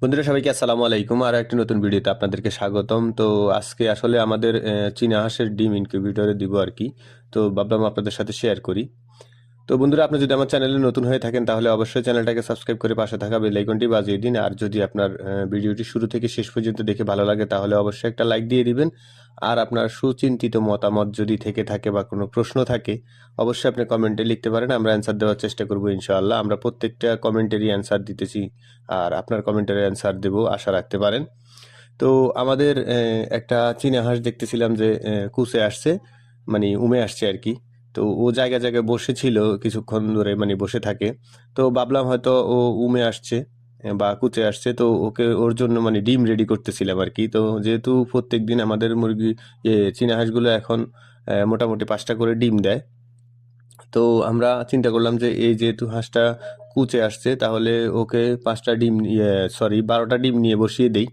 বন্ধুরা সবাইকে আসসালামু আলাইকুম। আর একটি নতুন ভিডিওতে আপনাদেরকে স্বাগতম। তো আজকে আসলে আমাদের চীনা হাঁসের ডিম ইনকিউবেটরে দিব আর কি। তো ভাবলাম আপনাদের সাথে শেয়ার করি। তো বন্ধুরা, আপনি যদি আমার চ্যানেলে নতুন হয়ে থাকেন তাহলে অবশ্যই চ্যানেলটাকে সাবস্ক্রাইব করে পাশে থাকা বেল আইকনটি বাজিয়ে দিন। আর যদি আপনার ভিডিওটি শুরু থেকে শেষ পর্যন্ত দেখে ভালো লাগে তাহলে অবশ্যই একটা লাইক দিয়ে দিবেন। আর আপনার সুচিন্তিত মতামত যদি থেকে থাকে বা কোনো প্রশ্ন থাকে অবশ্যই আপনি কমেন্টে লিখতে পারেন, আমরা অ্যান্সার দেওয়ার চেষ্টা করব ইনশাআল্লাহ। আমরা প্রত্যেকটা কমেন্টেরই অ্যান্সার দিতেছি আর আপনার কমেন্টের অ্যান্সার দেবো, আশা রাখতে পারেন। তো আমাদের একটা চীনা হাঁস দেখতেছিলাম যে কুচে আসছে, মানে উমে আসছে আর কি। তো ও জায়গায় জায়গায় বসেছিল কিছুক্ষণ ধরে, মানে বসে থাকে। তো ভাবলাম হয়তো ও উমে আসছে বা কুচে আসছে, তো ওকে ওর জন্য মানে ডিম রেডি করতেছিলাম আর কি। তো যেহেতু প্রত্যেকদিন আমাদের মুরগি চীনা হাঁসগুলো এখন মোটামুটি 5টা করে ডিম দেয়। তো আমরা চিন্তা করলাম যে এই যেহেতু হাঁসটা কুচে আসছে তাহলে ওকে 5টা ডিম, সরি 12টা ডিম নিয়ে বসিয়ে দেই।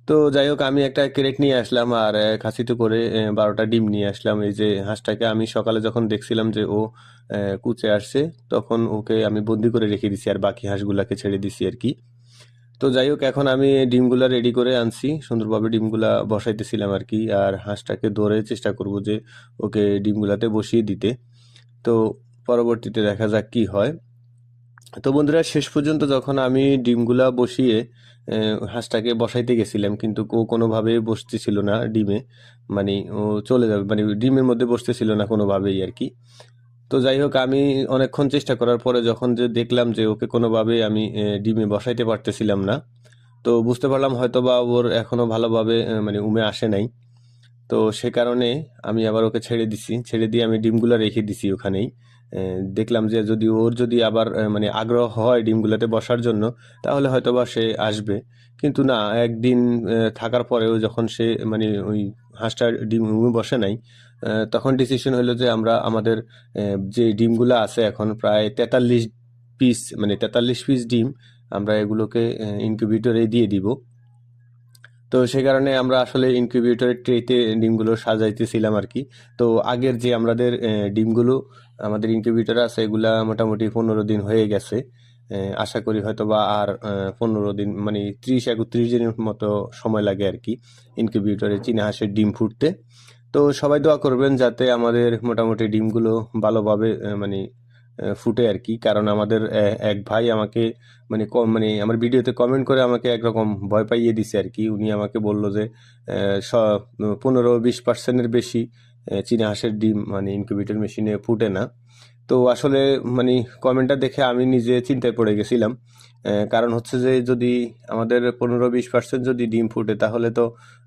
তো যাই হোক, আমি একটা ক্রেট নিয়ে আসলাম আর খাসিতে করে 12টা ডিম নিয়ে আসলাম। এই যে হাঁসটাকে আমি সকালে যখন দেখছিলাম যে ও কুচে আসছে, তখন ওকে আমি বন্দি করে রেখে দিছি আর বাকি হাঁসগুলাকে ছেড়ে দিছি আর কি। তো যাই হোক, এখন আমি ডিমগুলা রেডি করে আনছি, সুন্দরভাবে ডিমগুলা বসাইতেছিলাম আর কি। আর হাঁসটাকে ধরে চেষ্টা করব যে ওকে ডিমগুলাতে বসিয়ে দিতে। তো পরবর্তীতে দেখা যাক কি হয়। তো বন্ধুরা, শেষ পর্যন্ত যখন আমি ডিমগুলা বসিয়ে হাঁসটাকে বসাইতে গেছিলাম, কিন্তু ও কোনোভাবেই বসতেছিল না ডিমে। মানে ও চলে যাবে, মানে ডিমের মধ্যে বসতেছিল না কোনোভাবেই আর কি। তো যাই হোক, আমি অনেকক্ষণ চেষ্টা করার পরে যখন যে দেখলাম যে ওকে কোনোভাবেই আমি ডিমে বসাইতে পারতেছিলাম না, তো বুঝতে পারলাম হয়তো বা ওর এখনো ভালোভাবে মানে উমে আসে নাই। তো সে কারণে আমি আবার ওকে ছেড়ে দিছি, ছেড়ে দিয়ে আমি ডিমগুলো রেখে দিছি ওখানেই। দেখলাম যে যদি ওর যদি আবার মানে আগ্রহ হয় ডিমগুলোতে বসার জন্য তাহলে হয়তোবা সে আসবে। কিন্তু না, একদিন থাকার পরেও যখন সে মানে ওই হাঁসটা ডিম বসে নাই, তখন ডিসিশন হলো যে আমরা আমাদের যে ডিমগুলো আছে এখন প্রায় 43 পিস, মানে 43 পিস ডিম আমরা এগুলোকে ইনকিউবেটরে দিয়ে দিব। তো সে কারণে আমরা আসলে ইনকিউবেটরের ট্রেতে ডিমগুলো সাজাইতেছিলাম আর কি। তো আগের যে আমাদের ডিমগুলো আমাদের ইনকিউবেটরে আছে, এগুলা মোটামুটি 15 দিন হয়ে গেছে। আশা করি হয়তো বা আর 15 দিন, মানে 30-31 দিনের মতো সময় লাগে আর কি ইনকিউবেটরে চীনা হাঁসের ডিম ফুটতে। তো সবাই দোয়া করবেন যাতে আমাদের মোটামুটি ডিমগুলো ভালোভাবে মানে ফুটে আর কি। কারণ আমাদের এক ভাই আমাকে মানে মানে আমার ভিডিওতে কমেন্ট করে আমাকে একরকম ভয় পাইয়ে দিছে আর কি। উনি আমাকে বলল যে 15-20%-এর বেশি চীনা হাঁসের ডিম মানে ইনকিউবেটর মেশিনে ফুটে না। তো আসলে মানে কমেন্টটা দেখে আমি নিজে চিন্তায় পড়ে গেছিলাম। কারণ হচ্ছে যে যদি আমাদের 15-20% যদি ডিম ফুটে তাহলে তো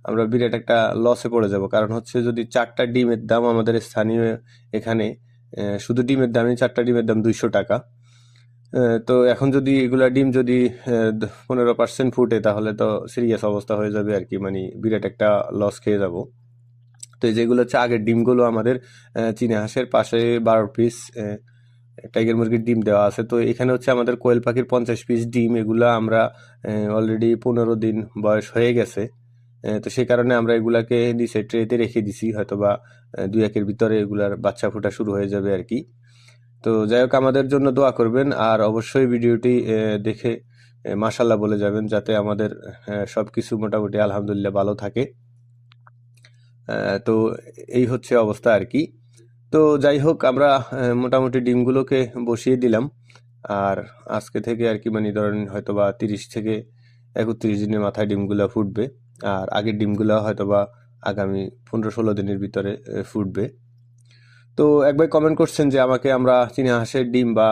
আমরা বিরাট একটা লসে পড়ে যাব। কারণ হচ্ছে যদি 4টা ডিমের দাম আমাদের স্থানীয় এখানে, শুধু ডিমের দামই 4টা ডিমের দাম 200 টাকা। তো এখন যদি এগুলা ডিম যদি 15% ফুটে তাহলে তো সিরিয়াস অবস্থা হয়ে যাবে আর কি, মানে বিরাট একটা লস খেয়ে যাব। তো এই যেগুলো হচ্ছে আগের ডিমগুলো আমাদের চীনা হাঁসের পাশে 12 পিস টাইগার মুরগির ডিম দেওয়া আছে। তো এখানে হচ্ছে আমাদের কোয়েল পাখির 50 পিস ডিম, এগুলা আমরা অলরেডি 15 দিন বয়স হয়ে গেছে। তো সেই কারণে আমরা এগুলাকে নিচে ট্রেতে রেখে দিছি, হয়তো বা 2-1-এর ভিতরে এগুলার বাচ্চা ফোটা শুরু হয়ে যাবে আর কি। তো যাই হোক, আমাদের জন্য দোয়া করবেন আর অবশ্যই ভিডিওটি দেখে মাশাল্লাহ বলে যাবেন, যাতে আমাদের সবকিছু মোটামুটি আলহামদুলিল্লাহ ভালো থাকে। তো এই হচ্ছে অবস্থা আর কি। তো যাই হোক, আমরা মোটামুটি ডিমগুলোকে বসিয়ে দিলাম। আর আজকে থেকে আর কি, মানে ধরেন হয়তোবা 30 থেকে 31 দিনের মাথায় ডিমগুলো ফুটবে। আর আগের ডিমগুলো হয়তোবা আগামী 15-16 দিনের ভিতরে ফুটবে। তো এক ভাই কমেন্ট করছেন যে আমাকে আমরা চীনা হাঁসের ডিম বা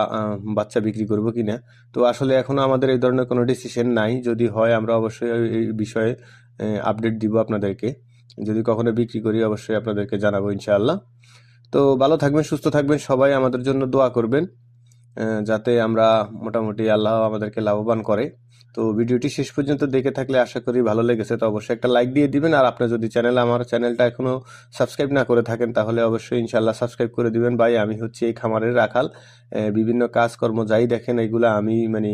বাচ্চা বিক্রি করব কিনা। তো আসলে এখনো আমাদের এই ধরনের কোনো ডিসিশন নাই। যদি হয় আমরা অবশ্যই এই বিষয়ে আপডেট দিব আপনাদেরকে। যদি কখনো বিক্রি করি অবশ্যই আপনাদেরকে জানাবো ইনশাআল্লাহ। তো ভালো থাকবেন, সুস্থ থাকবেন, সবাই আমাদের জন্য দোয়া করবেন যাতে আমরা মোটামুটি আল্লাহ আমাদেরকে লাভবান করে। তো ভিডিওটি শেষ পর্যন্ত দেখে থাকলে আশা করি ভালো লেগেছে। তো অবশ্যই একটা লাইক দিয়ে দিবেন। আর আপনি যদি আমার চ্যানেলটা এখনো সাবস্ক্রাইব না করে থাকেন তাহলে অবশ্যই ইনশাল্লাহ সাবস্ক্রাইব করে দিবেন। ভাই, আমি হচ্ছে এই খামারের রাখাল। বিভিন্ন কাজকর্ম যাই দেখেন এগুলো আমি মানে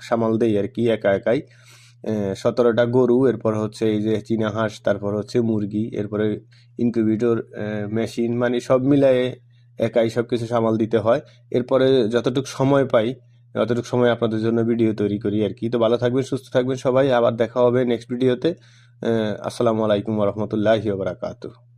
সামাল দেই আর কি, একা একাই। 17টা গরু, এরপর হচ্ছে এই যে চীনা হাঁস, তারপর হচ্ছে মুরগি, এরপরে ইনকিউবেটর মেশিন, মানে সব মিলায়ে একাই সবকিছু সামাল দিতে হয়। এরপরে যতটুকু সময় পাই অতটুকু সময় আপনাদের জন্য ভিডিও তৈরি করি আর কি। তো ভালো থাকবেন, সুস্থ থাকবেন সবাই, আবার দেখা হবে নেক্সট ভিডিওতে। আসসালামু আলাইকুম রহমতুল্লাহি ওয়া বারাকাতুহু।